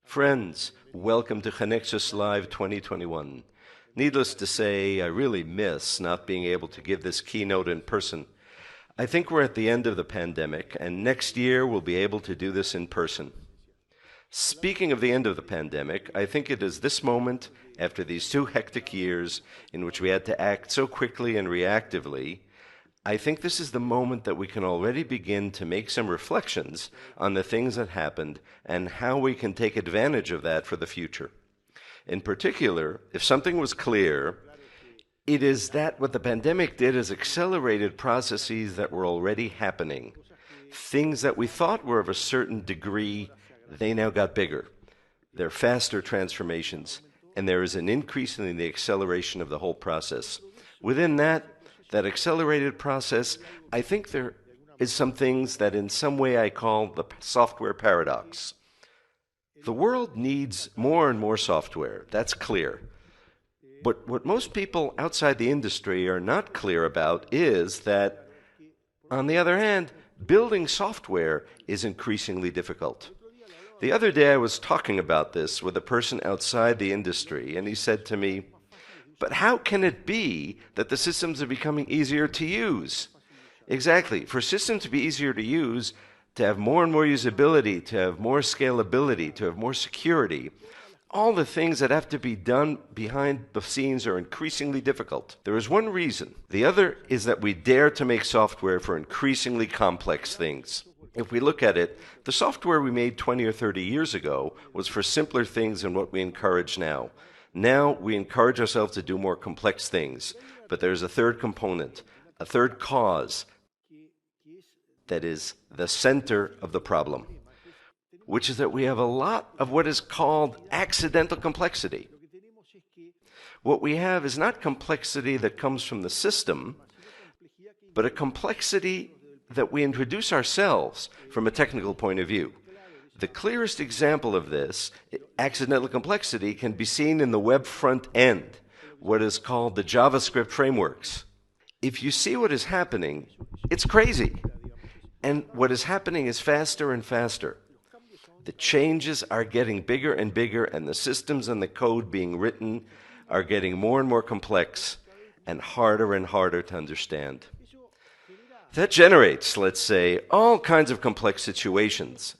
Friends, welcome to GeneXus Live 2021. Needless to say, I really miss not being able to give this keynote in person. I think we're at the end of the pandemic, and next year we'll be able to do this in person. Speaking of the end of the pandemic, I think it is this moment, after these 2 hectic years in which we had to act so quickly and reactively, I think this is the moment that we can already begin to make some reflections on the things that happened and how we can take advantage of that for the future. In particular, if something was clear, it is that what the pandemic did is accelerated processes that were already happening. Things that we thought were of a certain degree, they now got bigger. They're faster transformations, and there is an increase in the acceleration of the whole process. Within that accelerated process, I think there is some things that in some way I call the software paradox. The world needs more and more software, that's clear. But what most people outside the industry are not clear about is that, on the other hand, building software is increasingly difficult. The other day I was talking about this with a person outside the industry, and he said to me, "But how can it be that the systems are becoming easier to use?" Exactly. For systems to be easier to use, to have more and more usability, to have more scalability, to have more security, all the things that have to be done behind the scenes are increasingly difficult. There is one reason. The other is that we dare to make software for increasingly complex things. If we look at it, the software we made 20 or 30 years ago was for simpler things than what we encourage now. Now we encourage ourselves to do more complex things, but there's a third component, a third cause that is the center of the problem, which is that we have a lot of what is called accidental complexity. What we have is not complexity that comes from the system, but a complexity that we introduce ourselves from a technical point of view. The clearest example of this, accidental complexity, can be seen in the web front end, what is called the JavaScript frameworks. If you see what is happening, it's crazy. And what is happening is faster and faster. The changes are getting bigger and bigger, and the systems and the code being written are getting more and more complex and harder to understand. That generates, let's say, all kinds of complex situations,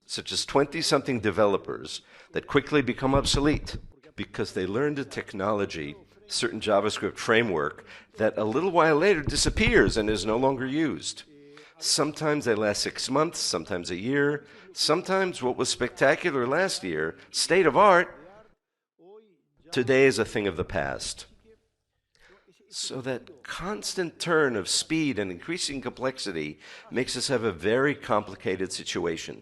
such as 20-something developers that quickly become obsolete because they learned a technology, certain JavaScript framework, that a little while later disappears and is no longer used. Sometimes they last 6 months, sometimes a year, sometimes what was spectacular last year, state of art, today is a thing of the past. So that constant turn of speed and increasing complexity makes us have a very complicated situation.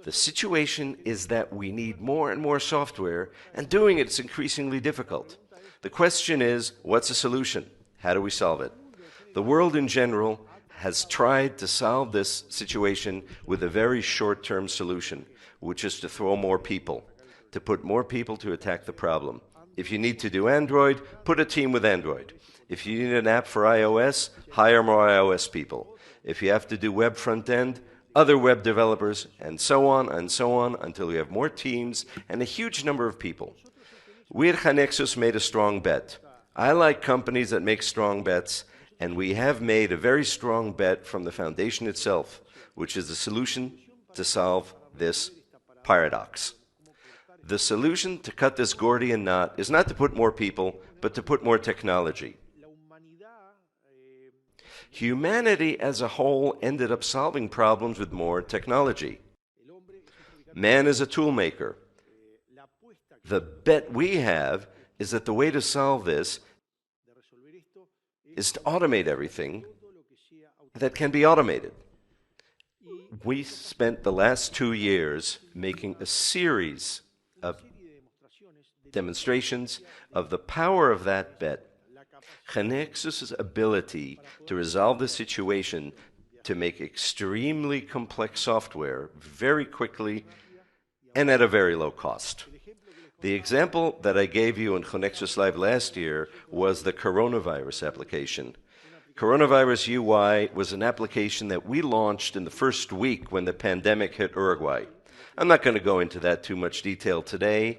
The situation is that we need more and more software, and doing it is increasingly difficult. The question is, what's the solution? How do we solve it? The world in general has tried to solve this situation with a very short-term solution, which is to throw more people, to put more people to attack the problem. If you need to do Android, put a team with Android. If you need an app for iOS, hire more iOS people. If you have to do web front end, other web developers, and so on until we have more teams and a huge number of people. We at GeneXus made a strong bet. I like companies that make strong bets, and we have made a very strong bet from the foundation itself, which is the solution to solve this paradox. The solution to cut this Gordian knot is not to put more people, but to put more technology. Humanity as a whole ended up solving problems with more technology. Man is a tool maker. The bet we have is that the way to solve this is to automate everything that can be automated. We spent the last 2 years making a series of demonstrations of the power of that bet. GeneXus' ability to resolve the situation to make extremely complex software very quickly and at a very low cost. The example that I gave you in GeneXus Live last year was the coronavirus application. Coronavirus UI was an application that we launched in the first week when the pandemic hit Uruguay. I'm not going to go into that too much detail today,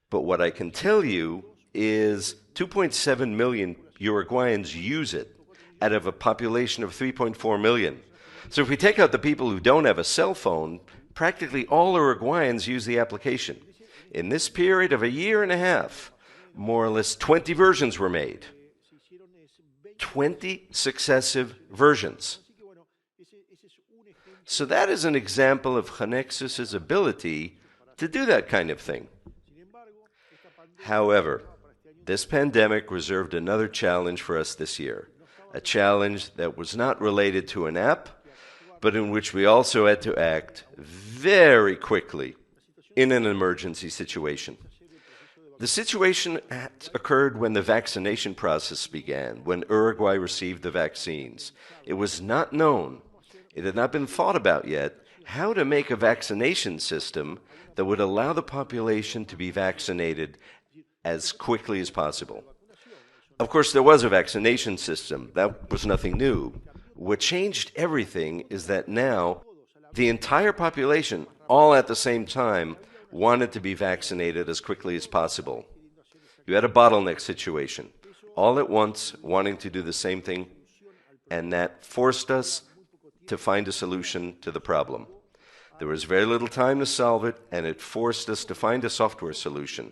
but what I can tell you is 2.7 million Uruguayans use it out of a population of 3.4 million. So if we take out the people who don't have a cell phone, practically all Uruguayans use the application. In this period of a year and a half, more or less 20 versions were made. 20 successive versions. So that is an example of GeneXus' ability to do that kind of thing. However, this pandemic reserved another challenge for us this year, a challenge that was not related to an app, but in which we also had to act very quickly in an emergency situation. The situation occurred when the vaccination process began, when Uruguay received the vaccines. It was not known, it had not been thought about yet, how to make a vaccination system that would allow the population to be vaccinated as quickly as possible. Of course, there was a vaccination system. That was nothing new. What changed everything is that now the entire population, all at the same time, wanted to be vaccinated as quickly as possible. You had a bottleneck situation, all at once wanting to do the same thing, and that forced us to find a solution to the problem. There was very little time to solve it, and it forced us to find a software solution.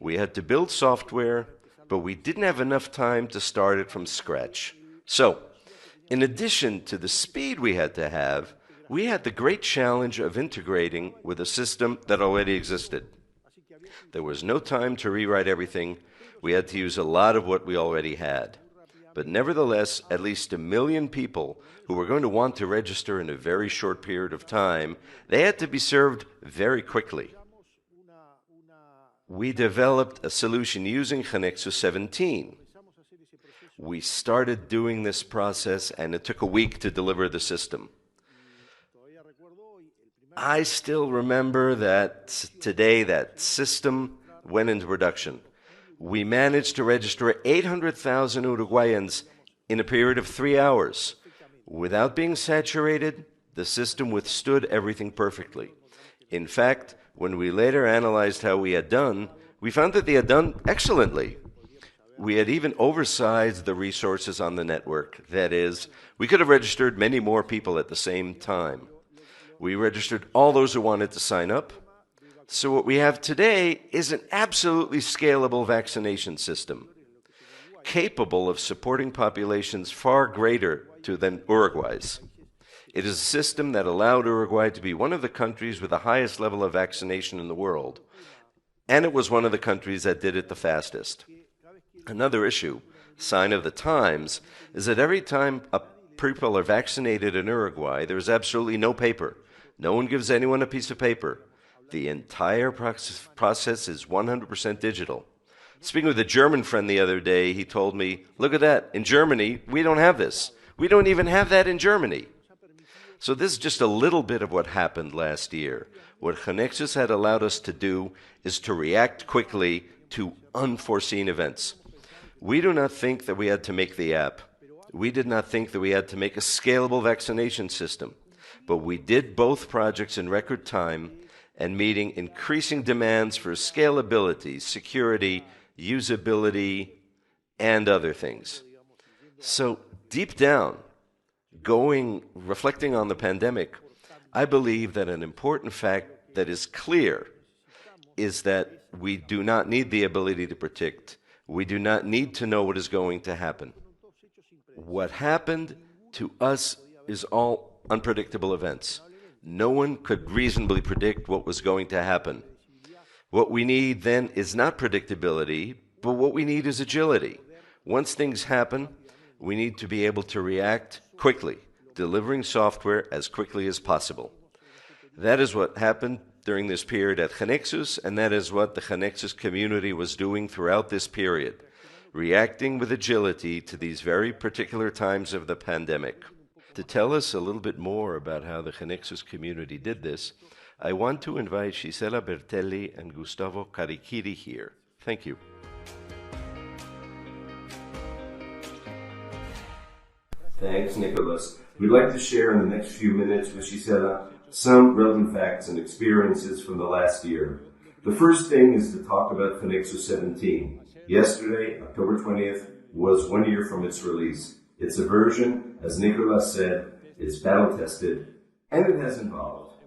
We had to build software, but we didn't have enough time to start it from scratch. So, in addition to the speed we had to have, we had the great challenge of integrating with a system that already existed. There was no time to rewrite everything. We had to use a lot of what we already had. But nevertheless, at least 1 million people who were going to want to register in a very short period of time, they had to be served very quickly. We developed a solution using GeneXus 17. We started doing this process, and it took a week to deliver the system. I still remember that today that system went into production. We managed to register 800,000 Uruguayans in a period of 3 hours. Without being saturated, the system withstood everything perfectly. In fact, when we later analyzed how we had done, we found that they had done excellently. We had even oversized the resources on the network. That is, we could have registered many more people at the same time. We registered all those who wanted to sign up. So what we have today is an absolutely scalable vaccination system, capable of supporting populations far greater than Uruguay's. It is a system that allowed Uruguay to be one of the countries with the highest level of vaccination in the world, and it was one of the countries that did it the fastest. Another issue, sign of the times, is that every time people are vaccinated in Uruguay, there is absolutely no paper. No one gives anyone a piece of paper. The entire process is 100% digital. Speaking with a German friend the other day, he told me, look at that, in Germany, we don't have this. We don't even have that in Germany. So this is just a little bit of what happened last year. What GeneXus had allowed us to do is to react quickly to unforeseen events. We do not think that we had to make the app. We did not think that we had to make a scalable vaccination system. But we did both projects in record time and meeting increasing demands for scalability, security, usability, and other things. So deep down, reflecting on the pandemic, I believe that an important fact that is clear is that we do not need the ability to predict. We do not need to know what is going to happen. What happened to us is all unpredictable events. No one could reasonably predict what was going to happen. What we need then is not predictability, but what we need is agility. Once things happen, we need to be able to react quickly, delivering software as quickly as possible. That is what happened during this period at GeneXus, and that is what the GeneXus community was doing throughout this period, reacting with agility to these very particular times of the pandemic. To tell us a little bit more about how the GeneXus community did this, I want to invite Gisela Bertelli and Gustavo Carichiri here. Thank you. Thanks, Nicolás. We'd like to share in the next few minutes with Gisela some relevant facts and experiences from the last year. The first thing is to talk about GeneXus 17. Yesterday, October 20th, was 1 year from its release. It's a version, as Nicolás said, is battle-tested, and it has evolved.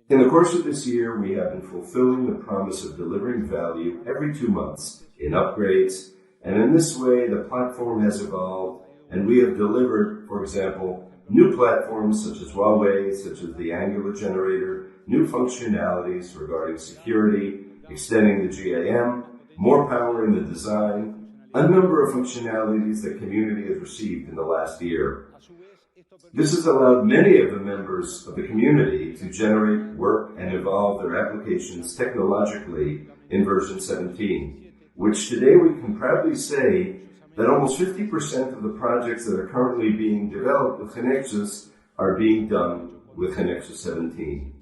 In the course of this year, we have been fulfilling the promise of delivering value every 2 months in upgrades, and in this way, the platform has evolved, and we have delivered, for example, new platforms such as Huawei, such as the Angular generator, new functionalities regarding security, extending the GAM, more power in the design, a number of functionalities the community has received in the last year. This has allowed many of the members of the community to generate, work, and evolve their applications technologically in version 17, which today we can proudly say that almost 50% of the projects that are currently being developed with GeneXus are being done with GeneXus 17.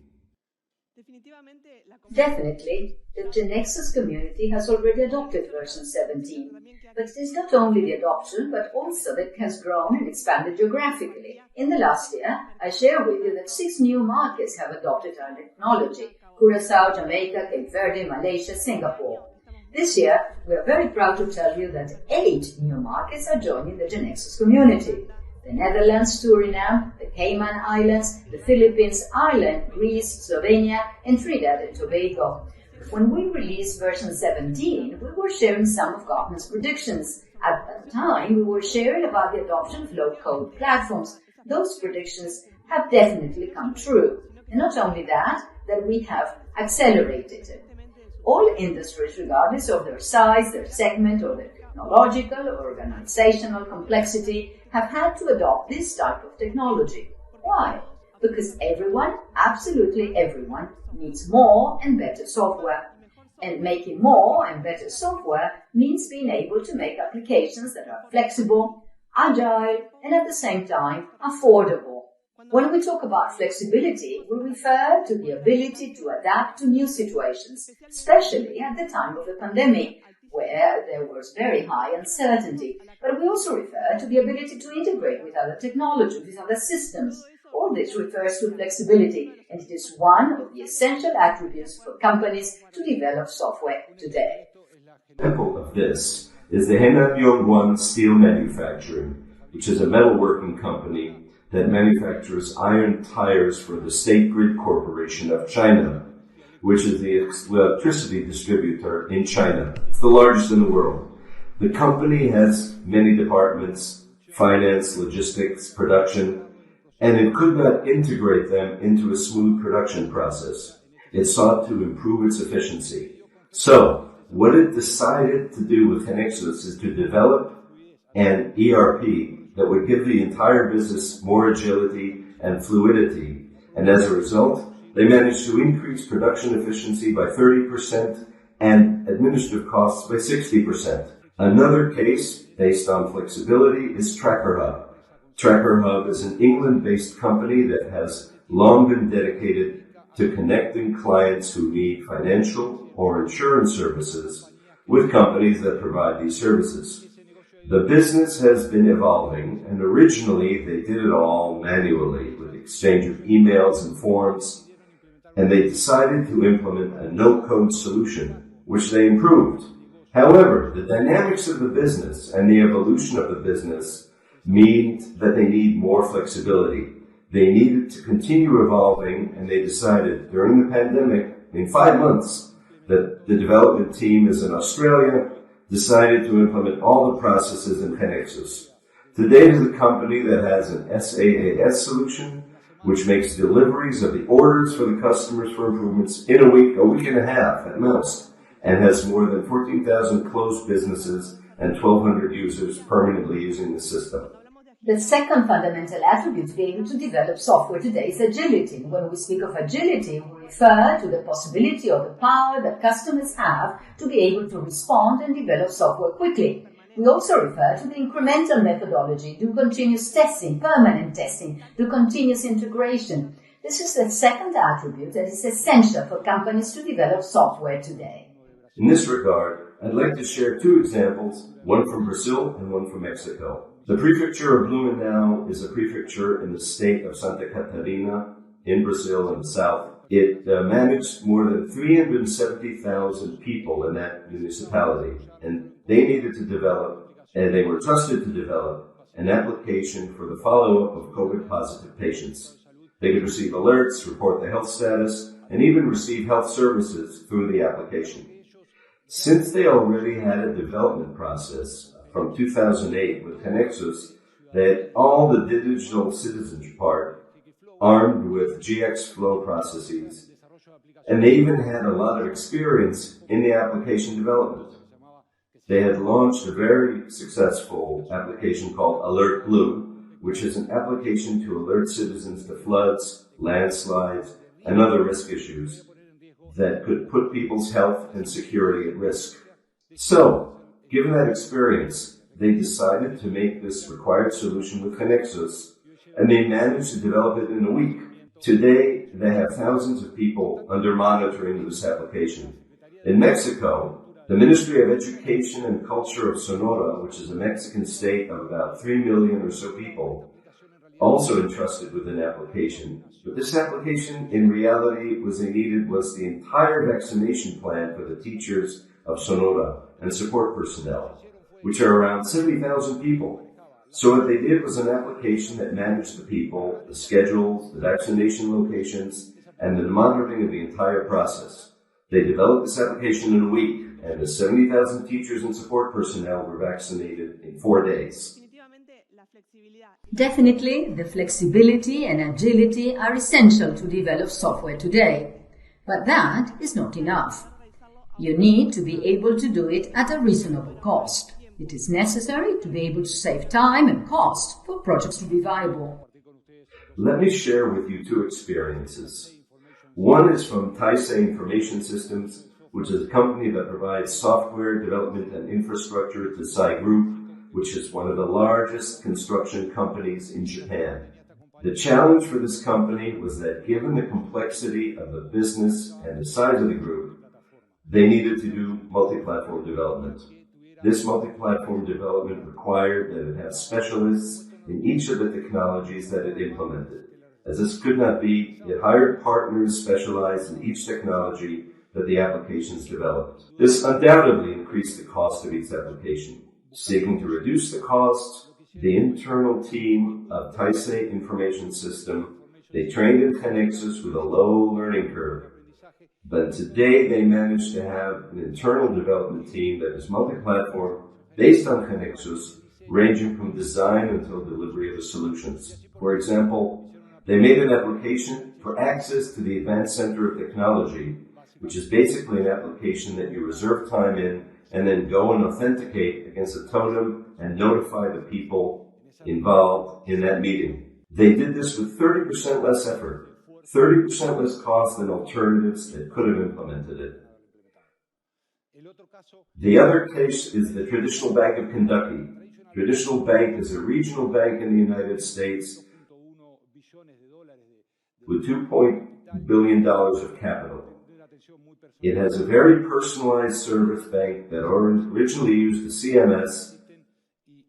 Definitely, the GeneXus community has already adopted version 17, but it is not only the adoption, but also that it has grown and expanded geographically. In the last year, I share with you that 6 new markets have adopted our technology: Curaçao, Jamaica, Cape Verde, Malaysia, Singapore. This year, we are very proud to tell you that 8 new markets are joining the GeneXus community: the Netherlands, Suriname, the Cayman Islands, the Philippines, Ireland, Greece, Slovenia, and Trinidad and Tobago. When we released version 17, we were sharing some of Gartner's predictions. At the time, we were sharing about the adoption of low-code platforms. Those predictions have definitely come true. And not only that we have accelerated it. All industries, regardless of their size, their segment, or their technological or organizational complexity, have had to adopt this type of technology. Why? Because everyone, absolutely everyone, needs more and better software. And making more and better software means being able to make applications that are flexible, agile, and at the same time affordable. When we talk about flexibility, we refer to the ability to adapt to new situations, especially at the time of the pandemic, where there was very high uncertainty. But we also refer to the ability to integrate with other technologies, with other systems. All this refers to flexibility, and it is one of the essential attributes for companies to develop software today. An example of this is the Henan Yongguan Steel Manufacturing, which is a metalworking company that manufactures iron tires for the State Grid Corporation of China, which is the electricity distributor in China. It's the largest in the world. The company has many departments: finance, logistics, production, and it could not integrate them into a smooth production process. It sought to improve its efficiency. So, what it decided to do with GeneXus is to develop an ERP that would give the entire business more agility and fluidity. And as a result, they managed to increase production efficiency by 30% and administrative costs by 60%. Another case based on flexibility is Tracker Hub. Tracker Hub is an England-based company that has long been dedicated to connecting clients who need financial or insurance services with companies that provide these services. The business has been evolving, and originally they did it all manually with the exchange of emails and forms, and they decided to implement a no-code solution, which they improved. However, the dynamics of the business and the evolution of the business mean that they need more flexibility. They needed to continue evolving, and they decided during the pandemic, in 5 months, that the development team is in Australia, decided to implement all the processes in GeneXus. Today it is a company that has an SaaS solution, which makes deliveries of the orders for the customers for improvements in a week and a half at most, and has more than 14,000 closed businesses and 1,200 users permanently using the system. The second fundamental attribute to be able to develop software today is agility. When we speak of agility, we refer to the possibility or the power that customers have to be able to respond and develop software quickly. We also refer to the incremental methodology, do continuous testing, permanent testing, do continuous integration. This is the second attribute that is essential for companies to develop software today. In this regard, I'd like to share 2 examples, one from Brazil and one from Mexico. The prefecture of Blumenau is a prefecture in the state of Santa Catarina in Brazil in the south. It managed more than 370,000 people in that municipality, and they needed to develop, and they were trusted to develop, an application for the follow-up of COVID-positive patients. They could receive alerts, report the health status, and even receive health services through the application. Since they already had a development process from 2008 with GeneXus, they had all the digital citizenship part armed with GX flow processes, and they even had a lot of experience in the application development. They had launched a very successful application called Alert Blue, which is an application to alert citizens to floods, landslides, and other risk issues that could put people's health and security at risk. So, given that experience, they decided to make this required solution with GeneXus, and they managed to develop it in a week. Today, they have thousands of people under monitoring of this application. In Mexico, the Ministry of Education and Culture of Sonora, which is a Mexican state of about 3 million or so people, also entrusted with an application. But this application, in reality, was the entire vaccination plan for the teachers of Sonora and support personnel, which are around 70,000 people. So what they did was an application that managed the people, the schedules, the vaccination locations, and the monitoring of the entire process. They developed this application in a week, and the 70,000 teachers and support personnel were vaccinated in 4 days. Definitely, the flexibility and agility are essential to develop software today. But that is not enough. You need to be able to do it at a reasonable cost. It is necessary to be able to save time and cost for projects to be viable. Let me share with you 2 experiences. One is from Taisei Information Systems, which is a company that provides software development and infrastructure to Sai Group, which is one of the largest construction companies in Japan. The challenge for this company was that given the complexity of the business and the size of the group, they needed to do multi-platform development. This multi-platform development required that it have specialists in each of the technologies that it implemented. As this could not be, it hired partners specialized in each technology that the applications developed. This undoubtedly increased the cost of each application. Seeking to reduce the costs, the internal team of Taisei Information System, they trained in GeneXus with a low learning curve. But today they managed to have an internal development team that is multi-platform based on GeneXus, ranging from design until delivery of the solutions. For example, they made an application for access to the Advanced Center of Technology, which is basically an application that you reserve time in and then go and authenticate against a totem and notify the people involved in that meeting. They did this with 30% less effort, 30% less cost than alternatives that could have implemented it. The other case is the Traditional Bank of Kentucky. Traditional Bank is a regional bank in the United States with $2 billion of capital. It has a very personalized service bank that originally used the CMS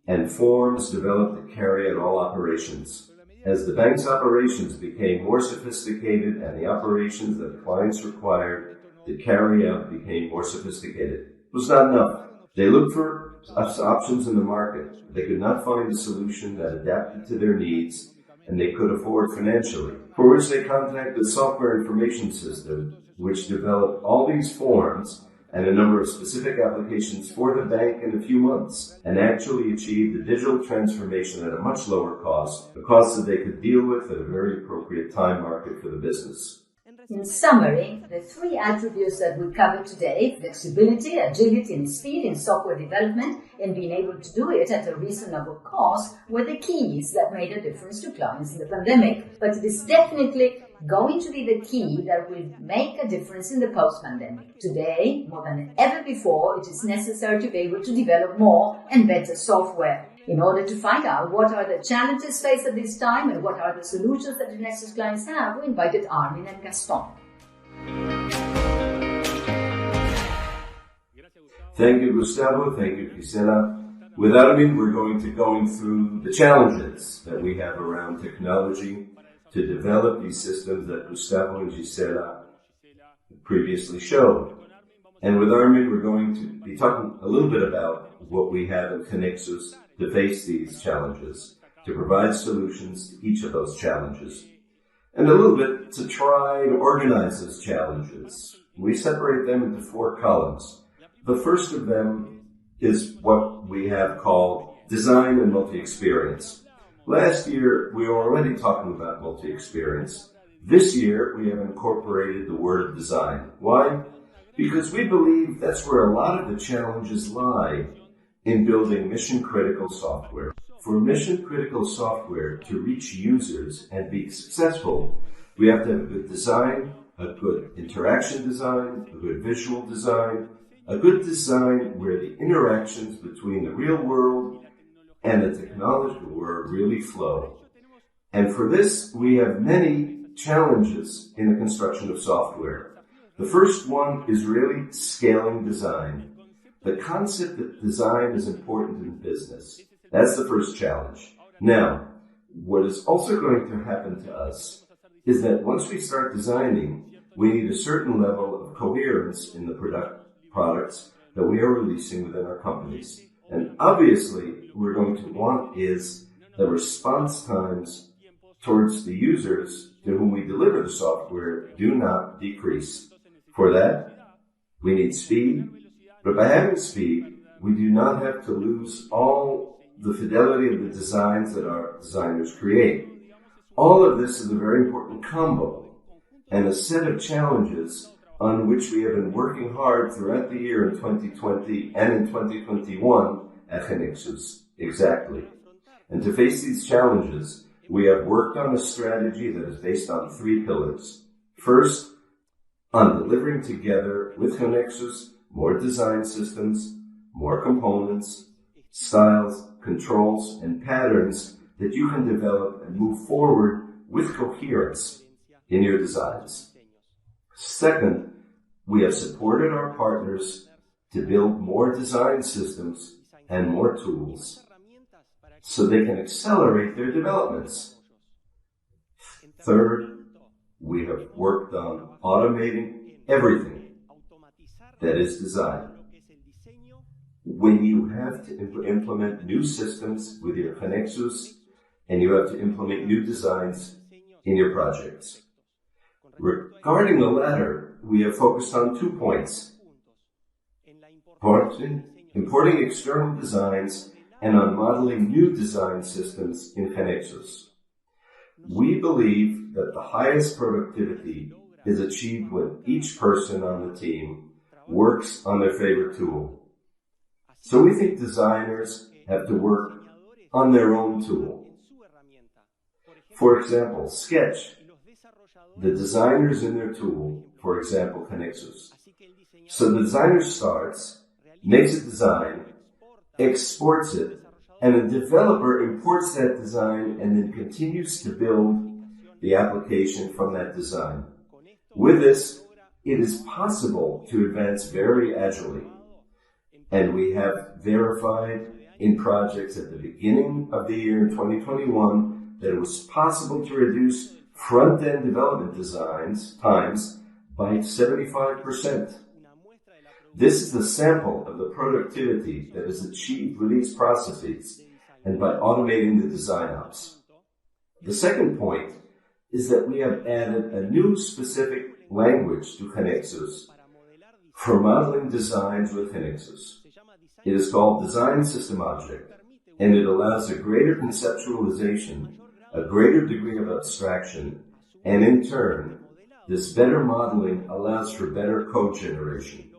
and forms developed to carry out all operations. As the bank's operations became more sophisticated and the operations that clients required to carry out became more sophisticated, it was not enough. They looked for options in the market. They could not find a solution that adapted to their needs and they could afford financially, for which they contacted the Software Information System, which developed all these forms and a number of specific applications for the bank in a few months, and actually achieved a digital transformation at a much lower cost, a cost that they could deal with at a very appropriate time market for the business. In summary, the 3 attributes that we covered today, flexibility, agility, and speed in software development, and being able to do it at a reasonable cost, were the keys that made a difference to clients in the pandemic. But it is definitely going to be the key that will make a difference in the post-pandemic. Today, more than ever before, it is necessary to be able to develop more and better software. In order to find out what are the challenges faced at this time and what are the solutions that the GeneXus clients have, we invited Armin and Gaston. Thank you, Gustavo. Thank you, Gisela. With Armin, we're going to go through the challenges that we have around technology to develop these systems that Gustavo and Gisela previously showed. And with Armin, we're going to be talking a little bit about what we have in GeneXus to face these challenges, to provide solutions to each of those challenges, and a little bit to try to organize those challenges. We separate them into 4 columns. The first of them is what we have called design and multi-experience. Last year, we were already talking about multi-experience. This year, we have incorporated the word design. Why? Because we believe that's where a lot of the challenges lie in building mission-critical software. For mission-critical software to reach users and be successful, we have to have a good design, a good interaction design, a good visual design, a good design where the interactions between the real world and the technological world really flow. And for this, we have many challenges in the construction of software. The first one is really scaling design. The concept that design is important in business. That's the first challenge. Now, what is also going to happen to us is that once we start designing, we need a certain level of coherence in the products that we are releasing within our companies. And obviously, we're going to want is the response times towards the users to whom we deliver the software do not decrease. For that, we need speed, but by having speed, we do not have to lose all the fidelity of the designs that our designers create. All of this is a very important combo and a set of challenges on which we have been working hard throughout the year in 2020 and in 2021 at GeneXus. Exactly. And to face these challenges, we have worked on a strategy that is based on 3 pillars. First, on delivering together with GeneXus more design systems, more components, styles, controls, and patterns that you can develop and move forward with coherence in your designs. Second, we have supported our partners to build more design systems and more tools so they can accelerate their developments. Third, we have worked on automating everything that is design. When you have to implement new systems with your GeneXus and you have to implement new designs in your projects. Regarding the latter, we have focused on 2 points. Importing external designs and on modeling new design systems in GeneXus. We believe that the highest productivity is achieved when each person on the team works on their favorite tool. So we think designers have to work on their own tool. For example, Sketch, the designers in their tool, for example, GeneXus. So the designer starts, makes a design, exports it, and a developer imports that design and then continues to build the application from that design. With this, it is possible to advance very agilely. And we have verified in projects at the beginning of the year in 2021 that it was possible to reduce front-end development designs times by 75%. This is the sample of the productivity that is achieved with these processes and by automating the design ops. The second point is that we have added a new specific language to GeneXus for modeling designs with GeneXus. It is called Design System Object, and it allows a greater conceptualization, a greater degree of abstraction, and in turn, this better modeling allows for better code generation.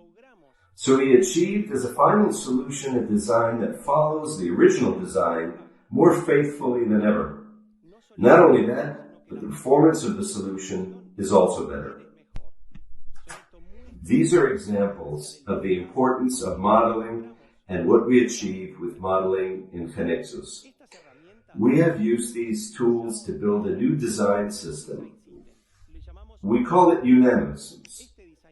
So we achieved as a final solution a design that follows the original design more faithfully than ever. Not only that, but the performance of the solution is also better. These are examples of the importance of modeling and what we achieved with modeling in GeneXus. We have used these tools to build a new design system. We call it Unanimous.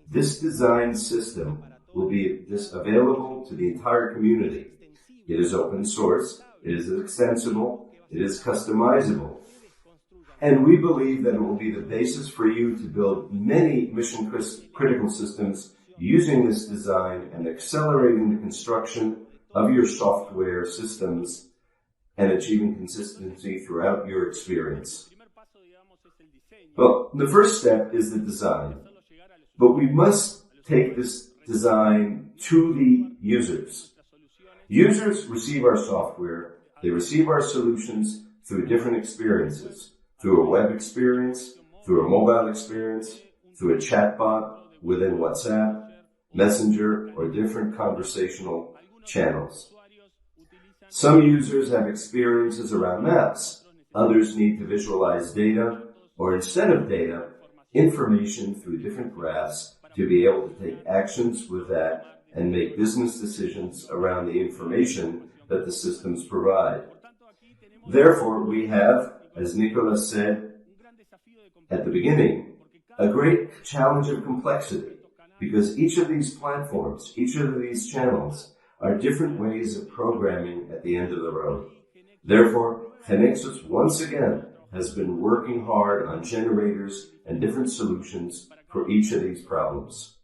This design system will be available to the entire community. It is open source, it is extensible, it is customizable, And we believe that it will be the basis for you to build many mission-critical systems using this design and accelerating the construction of your software systems and achieving consistency throughout your experience. Well, the first step is the design, but we must take this design to the users. Users receive our software, they receive our solutions through different experiences, through a web experience, through a mobile experience, through a chatbot within WhatsApp, Messenger, or different conversational channels. Some users have experiences around maps. Others need to visualize data, or instead of data, information through different graphs to be able to take actions with that and make business decisions around the information that the systems provide. Therefore, we have, as Nicolás said at the beginning, a great challenge of complexity, because each of these platforms, each of these channels, are different ways of programming at the end of the road. Therefore, GeneXus once again has been working hard on generators and different solutions for each of these problems.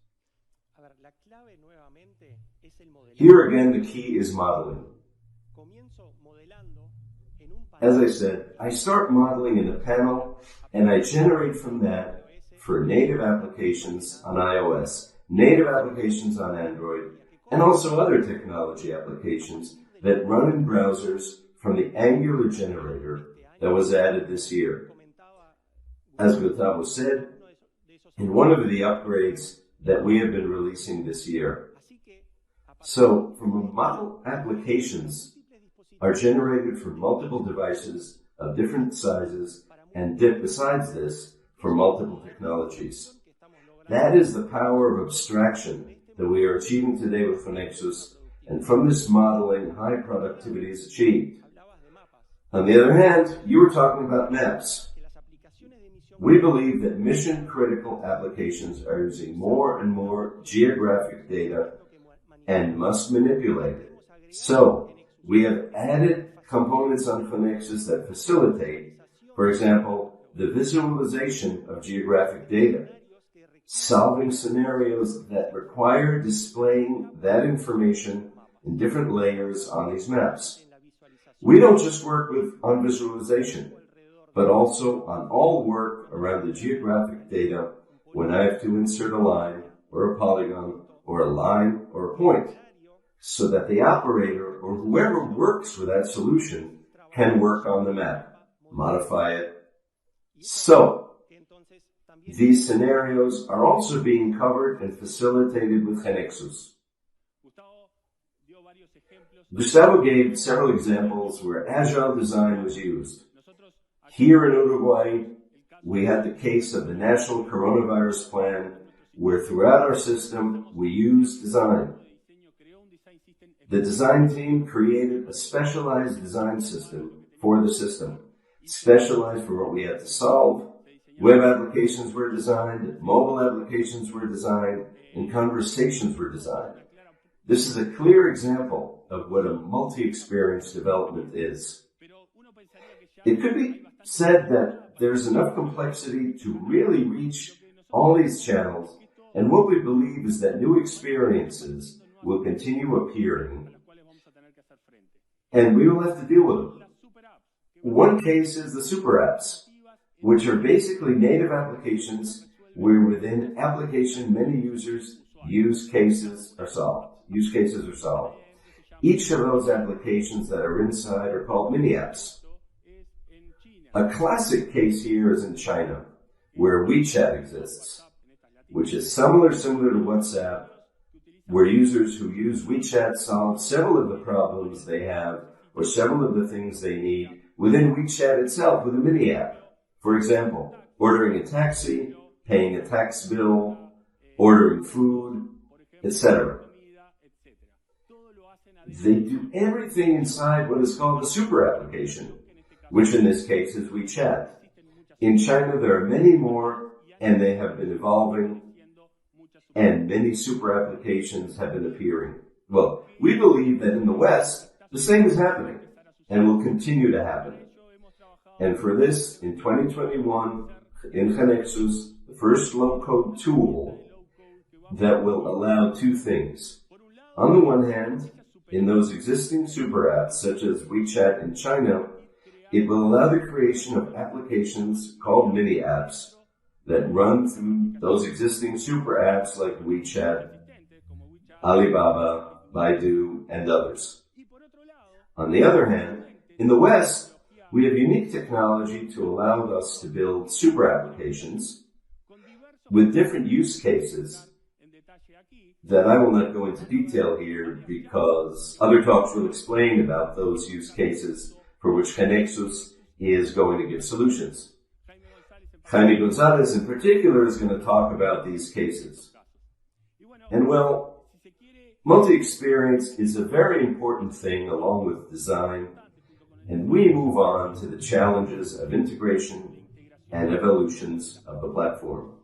Here again, the key is modeling. As I said, I start modeling in a panel, and I generate from that for native applications on iOS, native applications on Android, and also other technology applications that run in browsers from the Angular generator that was added this year. As Gustavo said, in one of the upgrades that we have been releasing this year. So, from model applications are generated for multiple devices of different sizes and besides this, for multiple technologies. That is the power of abstraction that we are achieving today with GeneXus, and from this modeling, high productivity is achieved. On the other hand, you were talking about maps. We believe that mission-critical applications are using more and more geographic data and must manipulate it. So, we have added components on GeneXus that facilitate, for example, the visualization of geographic data, solving scenarios that require displaying that information in different layers on these maps. We don't just work on visualization, but also on all work around the geographic data when I have to insert a line or a polygon or a line or a point, so that the operator or whoever works with that solution can work on the map, modify it. So, these scenarios are also being covered and facilitated with GeneXus. Gustavo gave several examples where agile design was used. Here in Uruguay, we had the case of the National Coronavirus Plan, where throughout our system, we used design. The design team created a specialized design system for the system, specialized for what we had to solve. Web applications were designed, mobile applications were designed, and conversations were designed. This is a clear example of what a multi-experience development is. It could be said that there's enough complexity to really reach all these channels, and what we believe is that new experiences will continue appearing, and we will have to deal with them. One case is the SuperApps, which are basically native applications where within application many users use cases are solved. Each of those applications that are inside are called mini-apps. A classic case here is in China, where WeChat exists, which is similar to WhatsApp, where users who use WeChat solve several of the problems they have or several of the things they need within WeChat itself with a mini-app. For example, ordering a taxi, paying a tax bill, ordering food, etc. They do everything inside what is called a super application, which in this case is WeChat. In China, there are many more, and they have been evolving, and many super applications have been appearing. Well, we believe that in the West, the same is happening, and will continue to happen. And for this, in 2021, in GeneXus, the first low-code tool that will allow two things. On the one hand, in those existing super apps, such as WeChat in China, it will allow the creation of applications called mini apps that run through those existing super apps like WeChat, Alibaba, Baidu, and others. On the other hand, in the West, we have unique technology to allow us to build super applications with different use cases that I will not go into detail here because other talks will explain about those use cases for which GeneXus is going to give solutions. Jaime Gonzalez in particular is going to talk about these cases. And well, multi-experience is a very important thing along with design, and we move on to the challenges of integration and evolutions of the platform.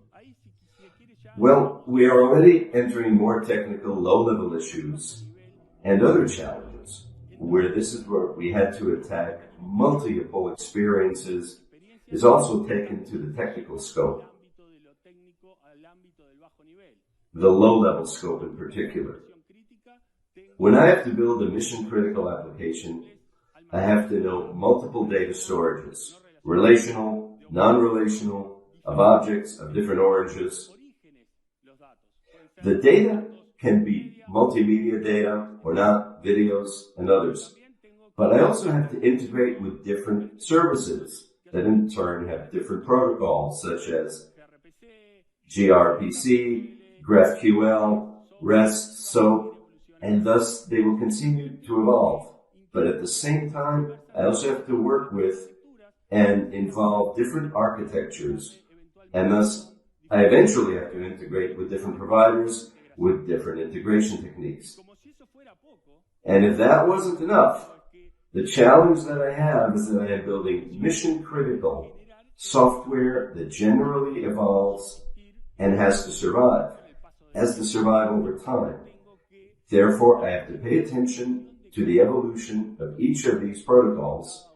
Well, we are already entering more technical, low-level issues and other challenges, where this is where we had to attack multiple experiences, is also taken to the technical scope, the low-level scope in particular. When I have to build a mission-critical application, I have to know multiple data storages, relational, non-relational, of objects, of different origins. The data can be multimedia data or not, videos and others. But I also have to integrate with different services that in turn have different protocols such as gRPC, GraphQL, REST, SOAP, and thus they will continue to evolve. But at the same time, I also have to work with and involve different architectures, and thus I eventually have to integrate with different providers with different integration techniques. And if that wasn't enough, the challenge that I have is that I am building mission-critical software that generally evolves and has to survive over time. Therefore, I have to pay attention to the evolution of each of these protocols,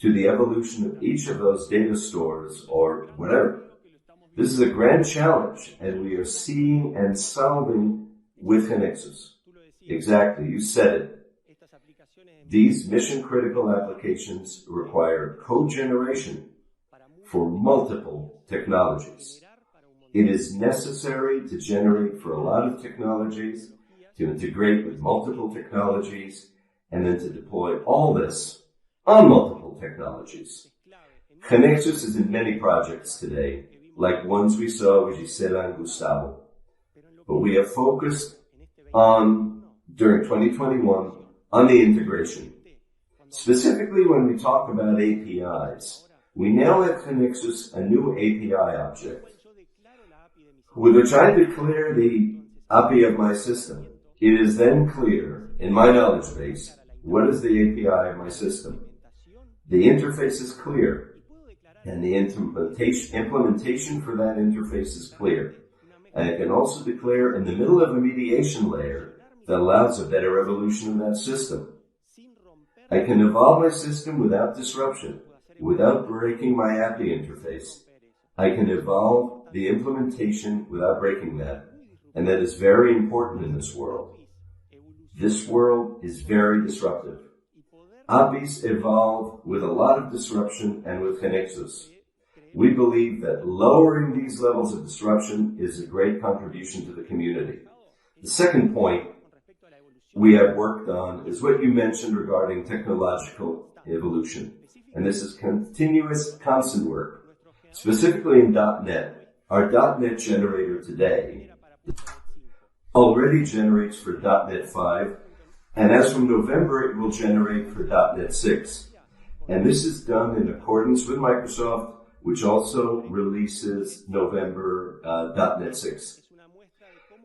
to the evolution of each of those data stores or whatever. This is a grand challenge, and we are seeing and solving with GeneXus. Exactly, you said it. These mission-critical applications require code generation for multiple technologies. It is necessary to generate for a lot of technologies, to integrate with multiple technologies, and then to deploy all this on multiple technologies. GeneXus is in many projects today, like ones we saw with Gisela and Gustavo. But we have focused on, during 2021, on the integration. Specifically when we talk about APIs, we now have GeneXus a new API object, with which I declare the API of my system. It is then clear, in my knowledge base, what is the API of my system. The interface is clear, and the implementation for that interface is clear. And I can also declare in the middle of a mediation layer that allows a better evolution of that system. I can evolve my system without disruption, without breaking my API interface. I can evolve the implementation without breaking that. And that is very important in this world. This world is very disruptive. APIs evolve with a lot of disruption and with GeneXus. We believe that lowering these levels of disruption is a great contribution to the community. The second point we have worked on is what you mentioned regarding technological evolution. And this is continuous, constant work. Specifically in .NET, our .NET generator today already generates for .NET 5, and as from November, it will generate for .NET 6. And this is done in accordance with Microsoft, which also releases November .NET 6.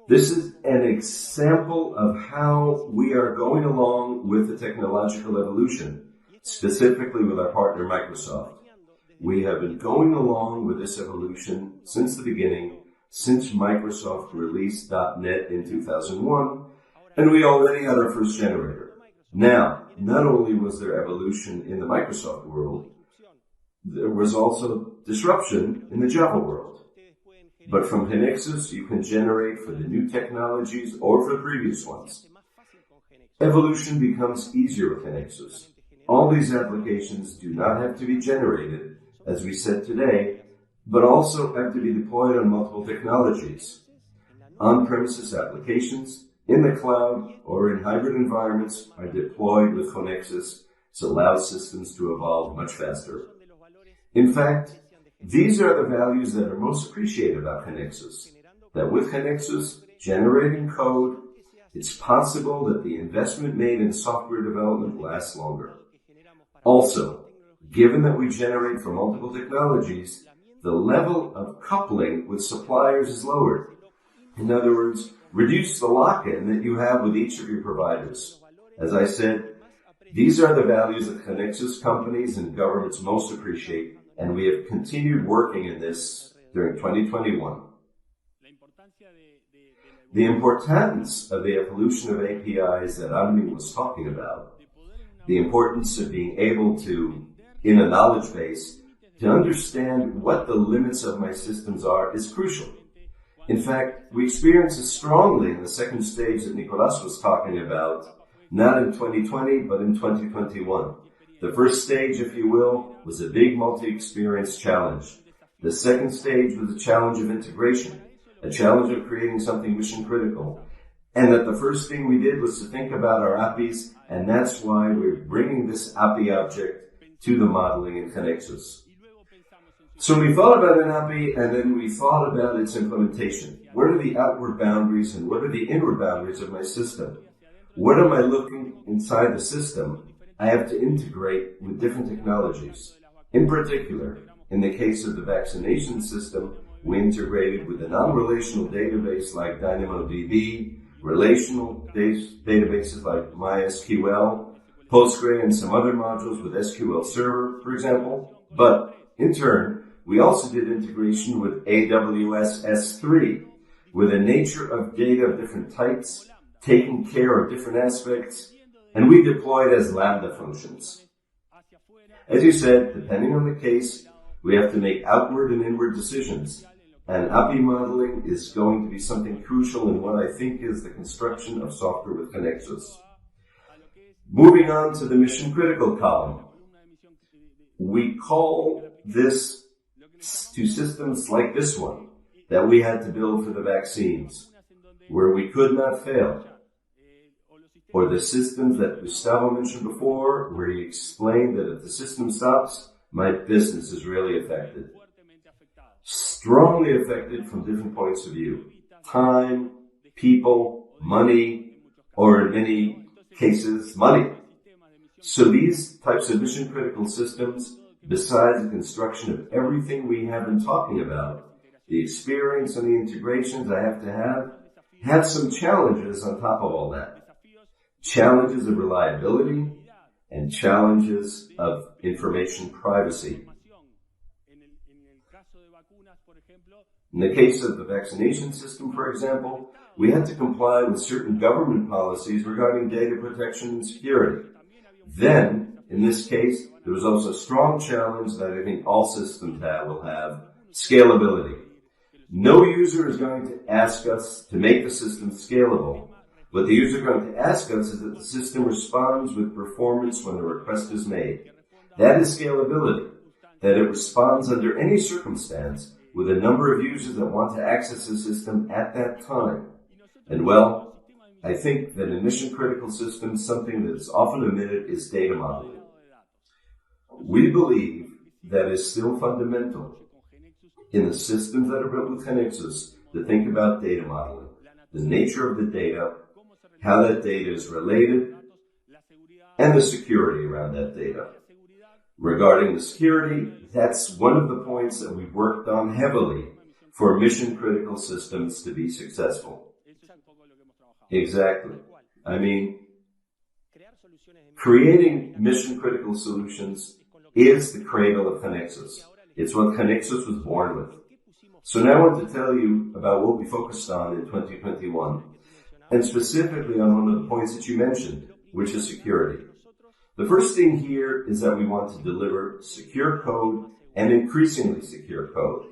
This is an example of how we are going along with the technological evolution, specifically with our partner Microsoft. We have been going along with this evolution since the beginning, since Microsoft released .NET in 2001, and we already had our first generator. Now, not only was there evolution in the Microsoft world, there was also disruption in the Java world. But from GeneXus, you can generate for the new technologies or for the previous ones. Evolution becomes easier with GeneXus. All these applications do not have to be generated, as we said today, but also have to be deployed on multiple technologies. On-premises applications, in the cloud, or in hybrid environments are deployed with GeneXus, so allows systems to evolve much faster. In fact, these are the values that are most appreciated about GeneXus. That with GeneXus generating code, it's possible that the investment made in software development lasts longer. Also, given that we generate for multiple technologies, the level of coupling with suppliers is lowered. In other words, reduce the lock-in that you have with each of your providers. As I said, these are the values that GeneXus companies and governments most appreciate, and we have continued working in this during 2021. The importance of the evolution of APIs that Armin was talking about, the importance of being able to, in a knowledge base, to understand what the limits of my systems are is crucial. In fact, we experience it strongly in the second stage that Nicolás was talking about, not in 2020, but in 2021. The first stage, if you will, was a big multi-experience challenge. The second stage was a challenge of integration, a challenge of creating something mission critical. And that the first thing we did was to think about our APIs, and that's why we're bringing this API object to the modeling in GeneXus. So we thought about an API, and then we thought about its implementation. What are the outward boundaries and what are the inward boundaries of my system? What am I looking inside the system? I have to integrate with different technologies. In particular, in the case of the vaccination system, we integrated with a non-relational database like DynamoDB, relational databases like MySQL, Postgre, and some other modules with SQL Server, for example. But in turn, we also did integration with AWS S3, with a nature of data of different types, taking care of different aspects, and we deployed as Lambda functions. As you said, depending on the case, we have to make outward and inward decisions, and API modeling is going to be something crucial in what I think is the construction of software with GeneXus. Moving on to the mission critical column, we call this to systems like this one that we had to build for the vaccines, where we could not fail. Or the systems that Gustavo mentioned before, where he explained that if the system stops, my business is really affected. Strongly affected from different points of view. Time, people, money, or in many cases, money. So these types of mission critical systems, besides the construction of everything we have been talking about, the experience and the integrations I have to have some challenges on top of all that. Challenges of reliability and challenges of information privacy. In the case of the vaccination system, for example, we had to comply with certain government policies regarding data protection and security. Then, in this case, there was also a strong challenge that I think all systems will have, scalability. No user is going to ask us to make the system scalable. What the user is going to ask us is that the system responds with performance when the request is made. That is scalability, that it responds under any circumstance with a number of users that want to access the system at that time. And well, I think that in mission-critical systems, something that is often omitted is data modeling. We believe that is still fundamental in the systems that are built with GeneXus to think about data modeling, the nature of the data, how that data is related, and the security around that data. Regarding the security, that's one of the points that we've worked on heavily for mission-critical systems to be successful. Exactly. I mean, creating mission-critical solutions is the cradle of GeneXus. It's what GeneXus was born with. So now I want to tell you about what we focused on in 2021, and specifically on one of the points that you mentioned, which is security. The first thing here is that we want to deliver secure code and increasingly secure code.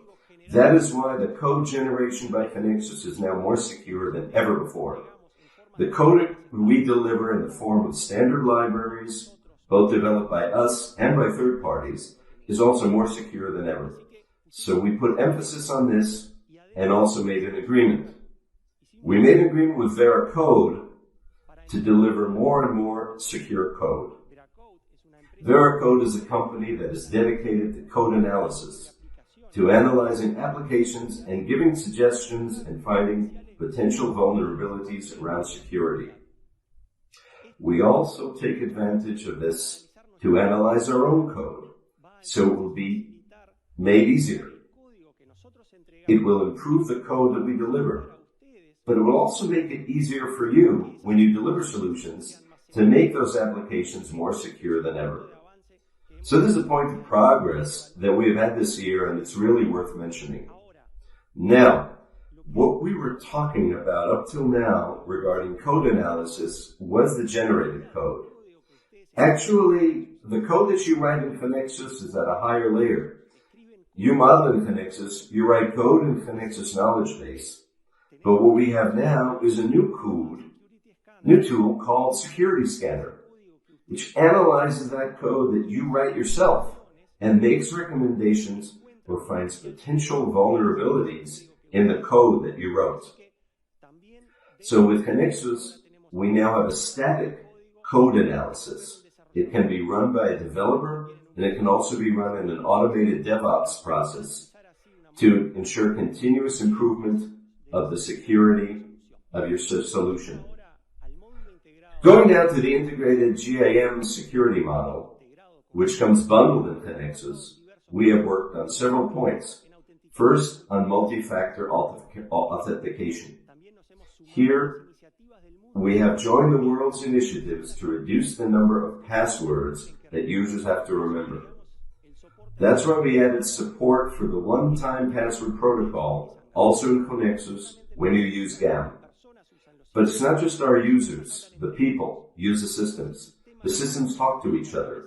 That is why the code generation by GeneXus is now more secure than ever before. The code we deliver in the form of standard libraries, both developed by us and by third parties, is also more secure than ever. So we put emphasis on this and also made an agreement. We made an agreement with Veracode to deliver more and more secure code. Veracode is a company that is dedicated to code analysis, to analyzing applications and giving suggestions and finding potential vulnerabilities around security. We also take advantage of this to analyze our own code, so it will be made easier. It will improve the code that we deliver, but it will also make it easier for you when you deliver solutions to make those applications more secure than ever. So this is a point of progress that we have had this year, and it's really worth mentioning. Now, what we were talking about up till now regarding code analysis was the generated code. Actually, the code that you write in GeneXus is at a higher layer. You model in GeneXus, you write code in GeneXus knowledge base. But what we have now is a new tool called Security Scanner, which analyzes that code that you write yourself and makes recommendations or finds potential vulnerabilities in the code that you wrote. So with GeneXus, we now have a static code analysis. It can be run by a developer, and it can also be run in an automated DevOps process to ensure continuous improvement of the security of your solution. Going down to the integrated GAM security model, which comes bundled in GeneXus, we have worked on several points. First, on multi-factor authentication. Here, we have joined the world's initiatives to reduce the number of passwords that users have to remember. That's why we added support for the one-time password protocol, also in GeneXus, when you use GAM. But it's not just our users, the people use the systems. The systems talk to each other.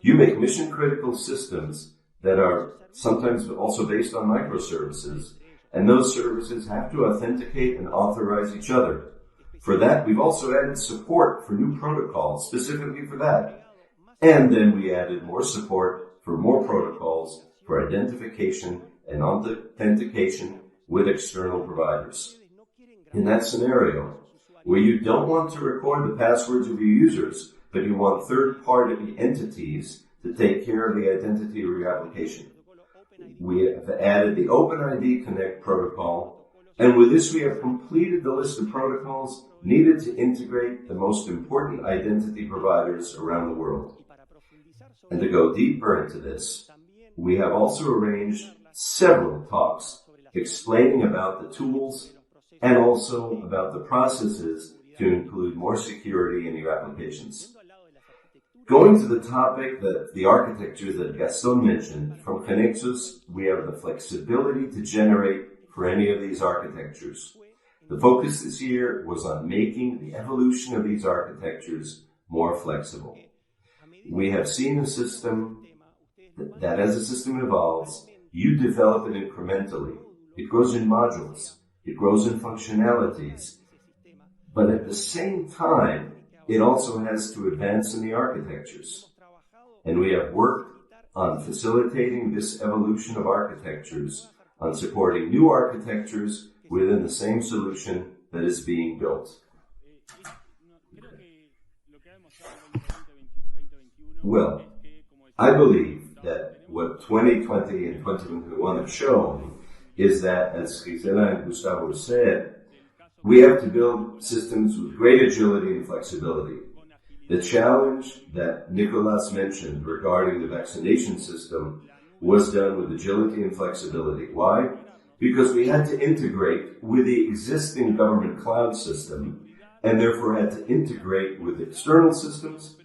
You make mission-critical systems that are sometimes also based on microservices, and those services have to authenticate and authorize each other. For that, we've also added support for new protocols specifically for that. And then we added more support for more protocols for identification and authentication with external providers. In that scenario, where you don't want to record the passwords of your users, but you want third-party entities to take care of the identity of your application, we have added the OpenID Connect protocol, and with this we have completed the list of protocols needed to integrate the most important identity providers around the world. And to go deeper into this, we have also arranged several talks explaining about the tools and also about the processes to include more security in your applications. Going to the topic that the architecture that Gaston mentioned, from GeneXus, we have the flexibility to generate for any of these architectures. The focus this year was on making the evolution of these architectures more flexible. We have seen a system that as the system evolves, you develop it incrementally. It grows in modules. It grows in functionalities. But at the same time, it also has to advance in the architectures. And we have worked on facilitating this evolution of architectures, on supporting new architectures within the same solution that is being built. Well, I believe that what 2020 and 2021 have shown is that, as Gisela and Gustavo said, we have to build systems with great agility and flexibility. The challenge that Nicolás mentioned regarding the vaccination system was done with agility and flexibility. Why? Because we had to integrate with the existing government cloud system and therefore had to integrate with external systems.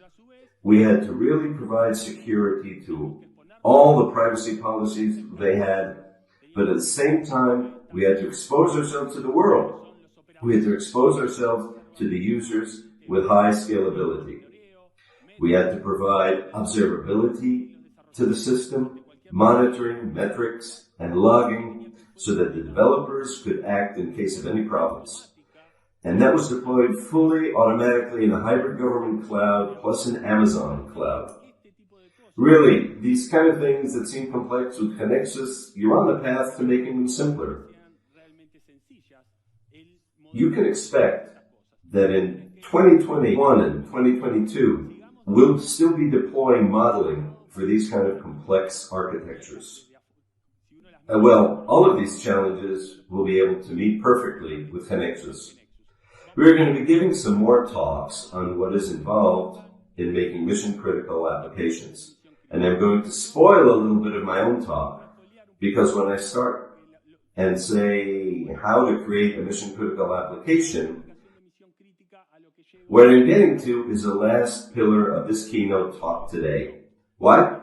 We had to really provide security to all the privacy policies they had, but at the same time, we had to expose ourselves to the world. We had to expose ourselves to the users with high scalability. We had to provide observability to the system, monitoring, metrics, and logging so that the developers could act in case of any problems. And that was deployed fully automatically in a hybrid government cloud plus an Amazon cloud. Really, these kind of things that seem complex with GeneXus, you're on the path to making them simpler. You can expect that in 2021 and 2022, we'll still be deploying modeling for these kind of complex architectures. Well, all of these challenges we'll be able to meet perfectly with GeneXus. We're going to be giving some more talks on what is involved in making mission-critical applications. And I'm going to spoil a little bit of my own talk, because when I start and say how to create a mission-critical application, what I'm getting to is the last pillar of this keynote talk today. Why?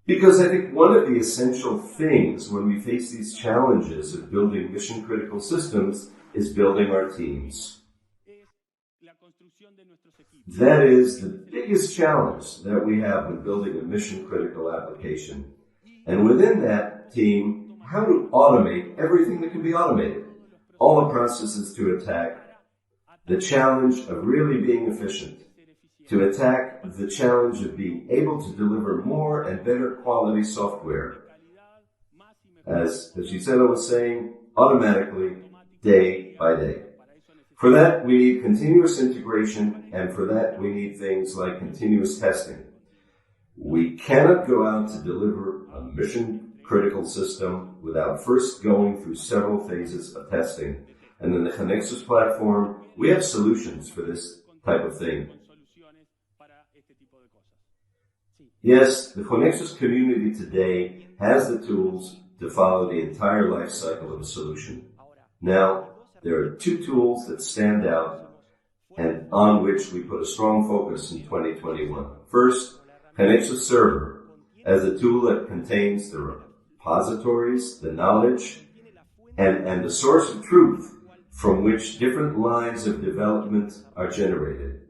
Because I think one of the essential things when we face these challenges of building mission-critical systems is building our teams. That is the biggest challenge that we have when building a mission-critical application. And within that team, how to automate everything that can be automated. All the processes to attack the challenge of really being efficient, to attack the challenge of being able to deliver more and better quality software. As Gisela was saying, automatically, day by day. For that, we need continuous integration, and for that, we need things like continuous testing. We cannot go out to deliver a mission-critical system without first going through several phases of testing. And in the GeneXus platform, we have solutions for this type of thing. Yes, the GeneXus community today has the tools to follow the entire life cycle of a solution. Now, there are two tools that stand out and on which we put a strong focus in 2021. First, GeneXus Server as a tool that contains the repositories, the knowledge, and the source of truth from which different lines of development are generated,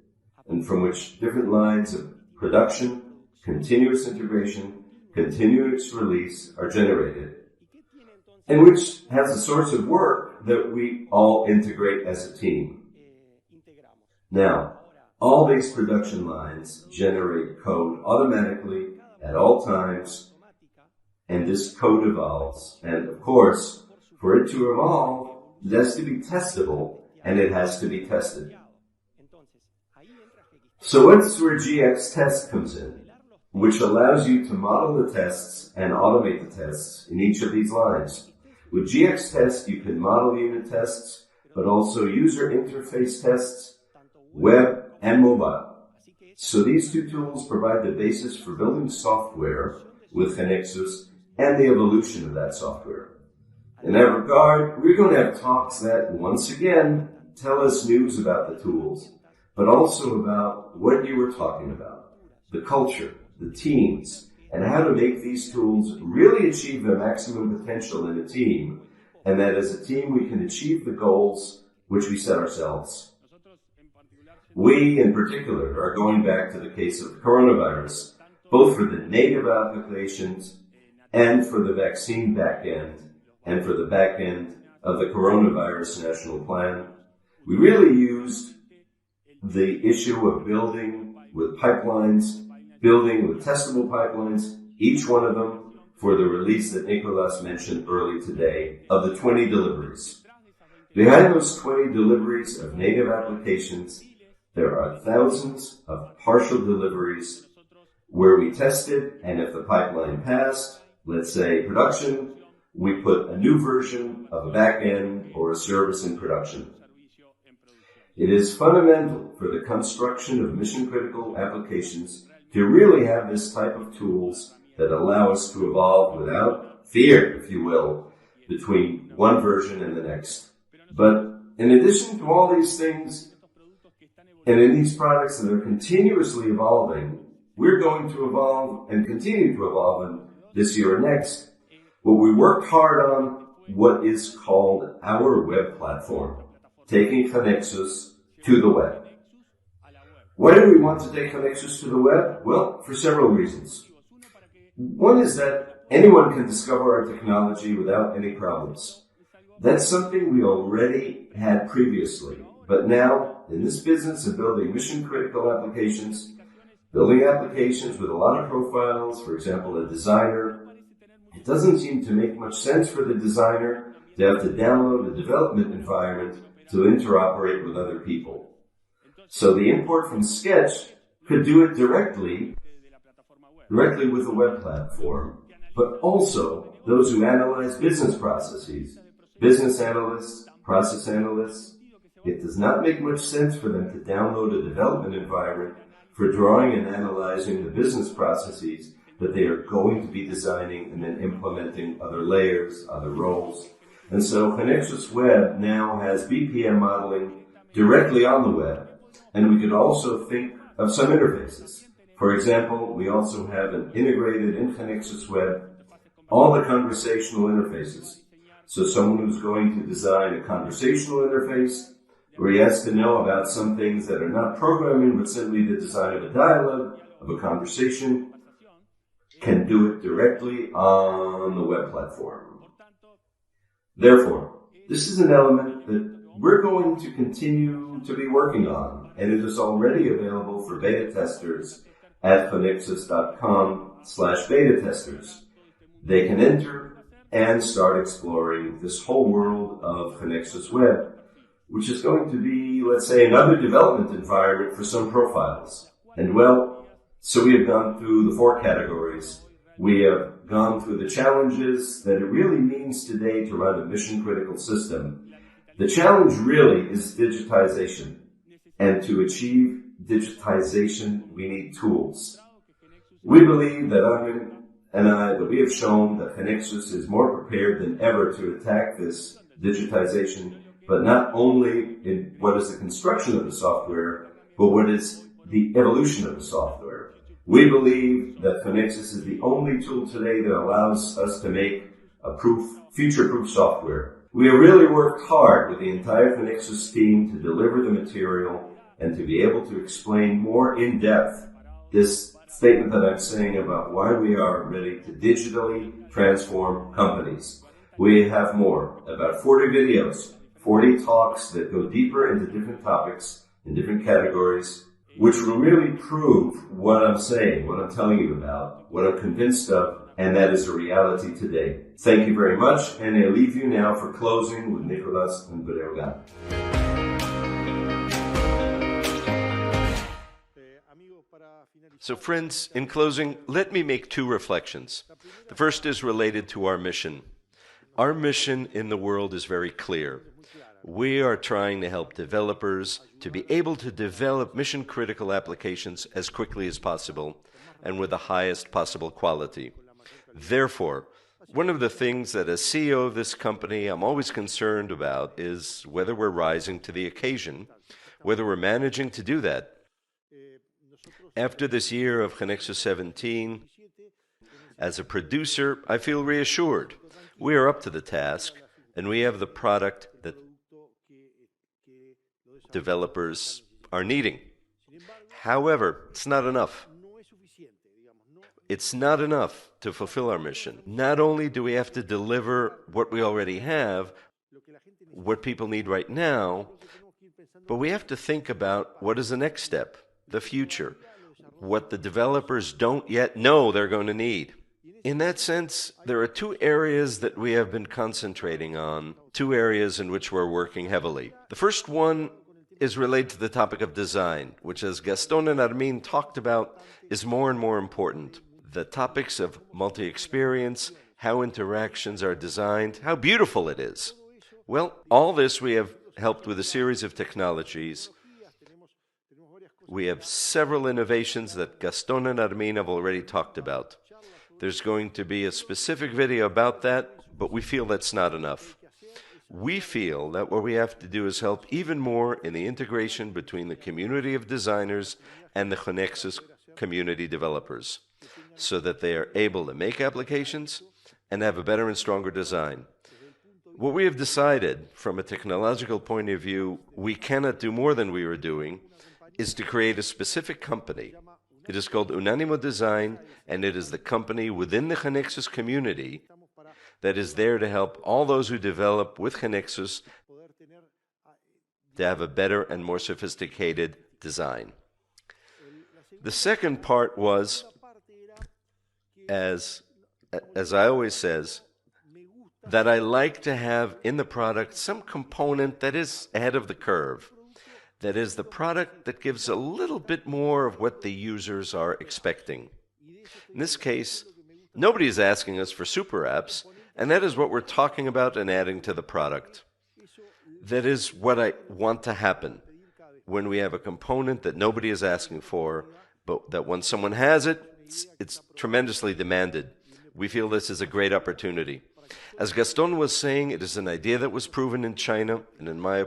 and from which different lines of production, continuous integration, continuous release are generated, and which has a source of work that we all integrate as a team. Now, all these production lines generate code automatically at all times, and this code evolves. And of course, for it to evolve, it has to be testable, and it has to be tested. So that's where GeneXus comes in, which allows you to model the tests and automate the tests in each of these lines. With GeneXus, you can model unit tests, but also user interface tests, web and mobile. So these two tools provide the basis for building software with GeneXus and the evolution of that software. In that regard, we're going to have talks that, once again, tell us news about the tools, but also about what you were talking about, the culture, the teams, and how to make these tools really achieve their maximum potential in a team, and that as a team we can achieve the goals which we set ourselves. We, in particular, are going back to the case of coronavirus, both for the native applications and for the vaccine backend, and for the backend of the coronavirus national plan. We really used the issue of building with pipelines, building with testable pipelines, each one of them for the release that Nicolás mentioned early today of the 20 deliveries. Behind those 20 deliveries of native applications, there are thousands of partial deliveries where we tested, and if the pipeline passed, let's say production, we put a new version of a backend or a service in production. It is fundamental for the construction of mission-critical applications to really have this type of tools that allow us to evolve without fear, if you will, between one version and the next. But in addition to all these things, and in these products that are continuously evolving, we're going to evolve and continue to evolve in this year and next. What we worked hard on, what is called our web platform, taking GeneXus to the web. Why do we want to take GeneXus to the web? Well, for several reasons. One is that anyone can discover our technology without any problems. That's something we already had previously, but now, in this business of building mission-critical applications, building applications with a lot of profiles, for example, a designer, it doesn't seem to make much sense for the designer to have to download a development environment to interoperate with other people. So the import from Sketch could do it directly with the web platform, but also those who analyze business processes, business analysts, process analysts. It does not make much sense for them to download a development environment for drawing and analyzing the business processes that they are going to be designing and then implementing other layers, other roles. And so GeneXus Web now has BPM modeling directly on the web. And we could also think of some interfaces. For example, we also have an integrated in GeneXus Web, all the conversational interfaces. So someone who's going to design a conversational interface, where he has to know about some things that are not programming, but simply the design of a dialogue, of a conversation, can do it directly on the web platform. Therefore, this is an element that we're going to continue to be working on, and it is already available for beta testers at GeneXus.com/beta testers. They can enter and start exploring this whole world of GeneXus Web, which is going to be, let's say, another development environment for some profiles. And well, so we have gone through the 4 categories. We have gone through the challenges that it really means today to run a mission-critical system. The challenge really is digitization. And to achieve digitization, we need tools. We believe that Armin and I, that we have shown that GeneXus is more prepared than ever to attack this digitization, but not only in what is the construction of the software, but what is the evolution of the software. We believe that GeneXus is the only tool today that allows us to make a future-proof software. We have really worked hard with the entire GeneXus team to deliver the material and to be able to explain more in depth this statement that I'm saying about why we are ready to digitally transform companies. We have more, about 40 videos, 40 talks that go deeper into different topics in different categories, which will really prove what I'm saying, what I'm telling you about, what I'm convinced of, and that is a reality today. Thank you very much, and I leave you now for closing with Nicolás Jodal. So friends, in closing, let me make 2 reflections. The first is related to our mission. Our mission in the world is very clear. We are trying to help developers to be able to develop mission-critical applications as quickly as possible and with the highest possible quality. Therefore, one of the things that as CEO of this company I'm always concerned about is whether we're rising to the occasion, whether we're managing to do that. After this year of GeneXus 17, as a producer, I feel reassured. We are up to the task, and we have the product that developers are needing. However, it's not enough. It's not enough to fulfill our mission. Not only do we have to deliver what we already have, what people need right now, but we have to think about what is the next step, the future, what the developers don't yet know they're going to need. In that sense, there are 2 areas that we have been concentrating on, 2 areas in which we're working heavily. The first one is related to the topic of design, which, as Gaston and Armin talked about, is more and more important. The topics of multi-experience, how interactions are designed, how beautiful it is. Well, all this we have helped with a series of technologies. We have several innovations that Gaston and Armin have already talked about. There's going to be a specific video about that, but we feel that's not enough. We feel that what we have to do is help even more in the integration between the community of designers and the GeneXus community developers, so that they are able to make applications and have a better and stronger design. What we have decided from a technological point of view, we cannot do more than we are doing, is to create a specific company. It is called Unánimo Design, and it is the company within the GeneXus community that is there to help all those who develop with GeneXus to have a better and more sophisticated design. The second part was, as I always says, that I like to have in the product some component that is ahead of the curve. That is the product that gives a little bit more of what the users are expecting. In this case, nobody is asking us for SuperApps, and that is what we're talking about and adding to the product. That is what I want to happen when we have a component that nobody is asking for, but that when someone has it, it's tremendously demanded. We feel this is a great opportunity. As Gaston was saying, it is an idea that was proven in China, and in my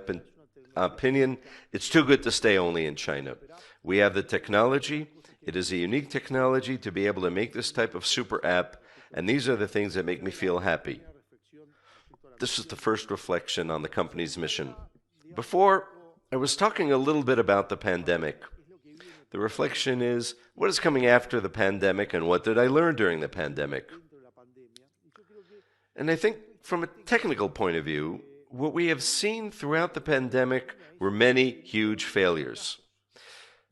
opinion, it's too good to stay only in China. We have the technology. It is a unique technology to be able to make this type of super app, and these are the things that make me feel happy. This is the first reflection on the company's mission. Before, I was talking a little bit about the pandemic. The reflection is, what is coming after the pandemic, and what did I learn during the pandemic? And I think from a technical point of view, what we have seen throughout the pandemic were many huge failures.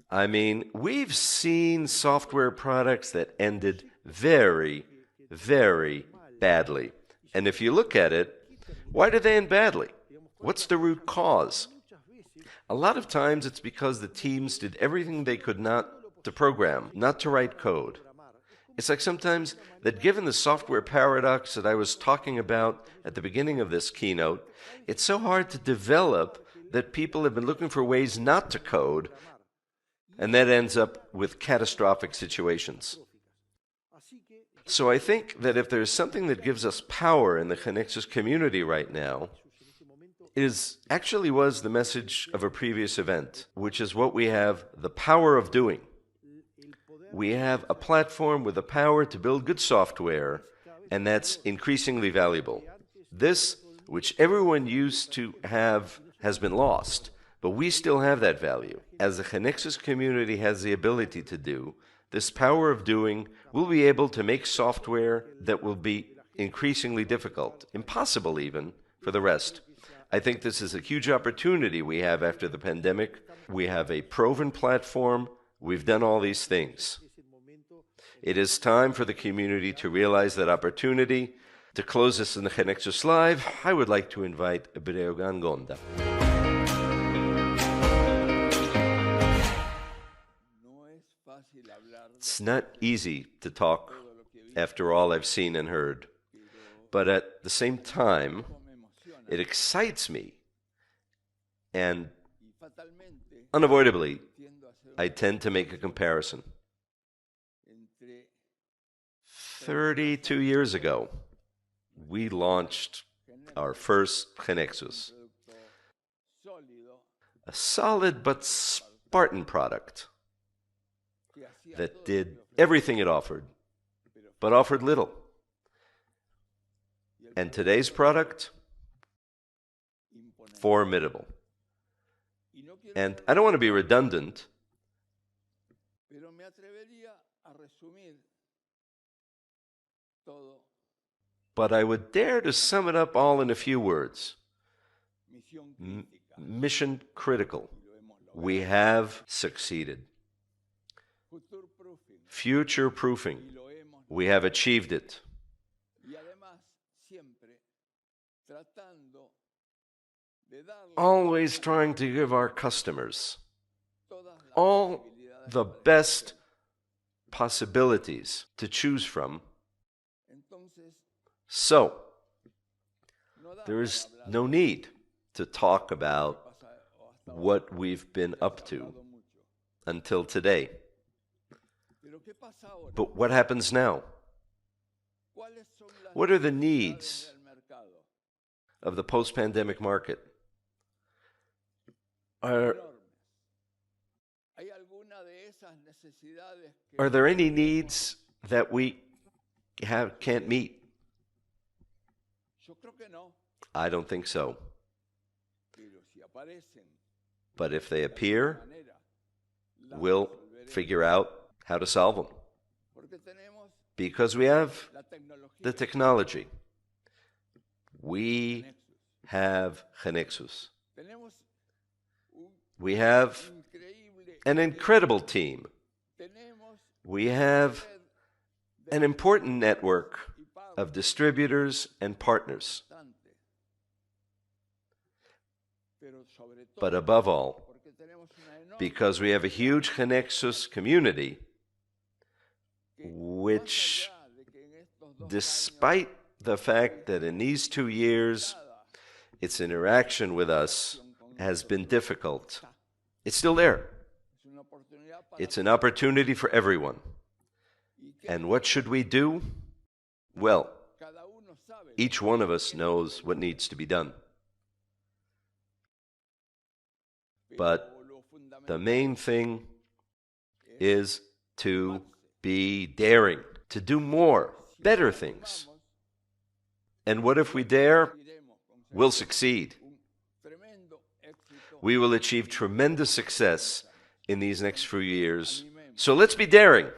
I mean, we've seen software products that ended very, very badly. And if you look at it, why did they end badly? What's the root cause? A lot of times it's because the teams did everything they could not to program, not to write code. It's like sometimes that given the software paradox that I was talking about at the beginning of this keynote, it's so hard to develop that people have been looking for ways not to code, and that ends up with catastrophic situations. So I think that if there's something that gives us power in the GeneXus community right now, it actually was the message of a previous event, which is what we have, the power of doing. We have a platform with the power to build good software, and that's increasingly valuable. This, which everyone used to have, has been lost, but we still have that value. As the GeneXus community has the ability to do, this power of doing, we'll be able to make software that will be increasingly difficult, impossible even, for the rest. I think this is a huge opportunity we have after the pandemic. We have a proven platform. We've done all these things. It is time for the community to realize that opportunity. To close this in the GeneXus Live, I would like to invite Hebreo Gangonda. It's not easy to talk after all I've seen and heard, but at the same time, it excites me, and unavoidably, I tend to make a comparison. 32 years ago, we launched our first GeneXus, a solid but Spartan product that did everything it offered, but offered little. And today's product, formidable. And I don't want to be redundant, but I would dare to sum it up all in a few words. Mission critical. We have succeeded. Future proofing. We have achieved it. Always trying to give our customers all the best possibilities to choose from. So, there is no need to talk about what we've been up to until today. But what happens now? What are the needs of the post-pandemic market? Are there any needs that we can't meet? I don't think so. But if they appear, we'll figure out how to solve them. Because we have the technology. We have GeneXus. We have an incredible team. We have an important network of distributors and partners. But above all, because we have a huge GeneXus community, which, despite the fact that in these 2 years its interaction with us has been difficult, it's still there. It's an opportunity for everyone. And what should we do? Well, each one of us knows what needs to be done. But the main thing is to be daring, to do more, better things. And what if we dare? We'll succeed. We will achieve tremendous success in these next few years. So let's be daring.